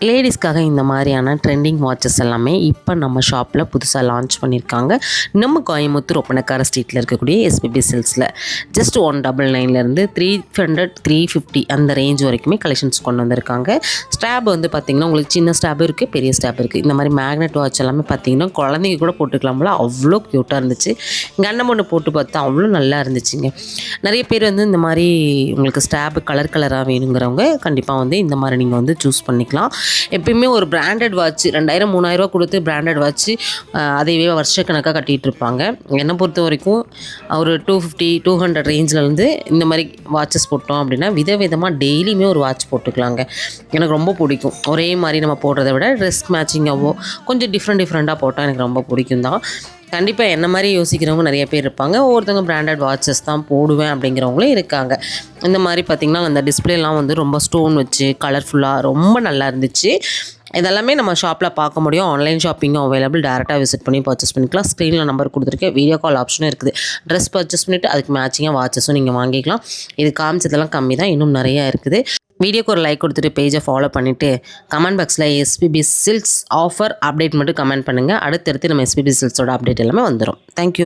லேடிஸ்க்காக இந்த மாதிரியான trending watches எல்லாமே இப்போ நம்ம ஷாப்பில் புதுசாக லான்ச் பண்ணியிருக்காங்க. நம்ம கோயம்புத்தூர் ஒப்பனக்கார ஸ்ட்ரீட்டில் இருக்கக்கூடிய எஸ்பிபி சில்க்ஸில் ஜஸ்ட் 199லேருந்து 300 350 அந்த ரேஞ்ச் வரைக்குமே கலெக்ஷன்ஸ் கொண்டு வந்திருக்காங்க. ஸ்டாப் வந்து பார்த்திங்கன்னா உங்களுக்கு சின்ன ஸ்டாப் இருக்குது, பெரிய ஸ்டாப் இருக்குது. இந்த மாதிரி மேக்னெட் வாட்ச் எல்லாமே பார்த்திங்கன்னா குழந்தைங்க கூட போட்டுக்கலாம்ல, அவ்வளோ க்யூட்டாக இருந்துச்சு. கண்ணை ஒன்று போட்டு பார்த்தா அவ்வளோ நல்லா இருந்துச்சுங்க. நிறைய பேர் வந்து இந்த மாதிரி உங்களுக்கு ஸ்டாப் கலராக வேணுங்கிறவங்க கண்டிப்பாக வந்து இந்த மாதிரி நீங்கள் வந்து சூஸ் பண்ணிக்கலாம். எப்பயுமே ஒரு பிராண்டட் வாட்ச் 2000 3000 கொடுத்து பிராண்டட் வாட்ச் அதையவே வருஷக்கணக்காக கட்டிகிட்டு இருப்பாங்க. என்னை பொறுத்த வரைக்கும் ஒரு 250 200 ரேஞ்சிலேருந்து இந்த மாதிரி வாட்சஸ் போட்டோம் அப்படின்னா விதவிதமாக டெய்லியுமே ஒரு வாட்ச் போட்டுக்கலாங்க. எனக்கு ரொம்ப பிடிக்கும். ஒரே மாதிரி நம்ம போடுறத விட ட்ரெஸ் மேட்சிங்காவோ கொஞ்சம் டிஃப்ரெண்ட்டாக போட்டால் எனக்கு ரொம்ப பிடிக்கும் தான். கண்டிப்பாக என்ன மாதிரி யோசிக்கிறவங்க நிறைய பேர் இருப்பாங்க. ஒவ்வொருத்தவங்க பிராண்டட் வாட்சஸ் தான் போடுவேன் அப்படிங்கிறவங்களும் இருக்காங்க. இந்த மாதிரி பார்த்திங்கன்னா அந்த டிஸ்பிளேலாம் வந்து ரொம்ப ஸ்டோன் வச்சு கலர்ஃபுல்லாக ரொம்ப நல்லா இருந்துச்சு. இதெல்லாமே நம்ம ஷாப்பில் பார்க்க முடியும். ஆன்லைன் ஷாப்பிங்கும் அவைலபிள். டேரெக்டாக விசிட் பண்ணி பர்ச்சேஸ் பண்ணிக்கலாம். ஸ்க்ரீனில் நம்பர் கொடுத்துருக்கேன். வீடியோ கால் ஆப்ஷனும் இருக்குது. ட்ரெஸ் பர்ச்சேஸ் பண்ணிவிட்டு அதுக்கு மேட்சிங்காக வாட்சஸும் நீங்கள் வாங்கிக்கலாம். இது காமிச்சதெல்லாம் கம்மி தான், இன்னும் நிறையா இருக்குது. வீடியோக்கு ஒரு லைக் கொடுத்துட்டு பேஜை ஃபாலோ பண்ணிவிட்டு கமெண்ட் பாக்ஸில் எஸ்பிபி சில்க்ஸ் ஆஃபர் அப்டேட் மட்டும் கமெண்ட் பண்ணுங்கள். அடுத்தடுத்து நம்ம எஸ்பிபி சில்க்ஸோட அப்டேட் எல்லாமே வந்துடும். தேங்க்யூ.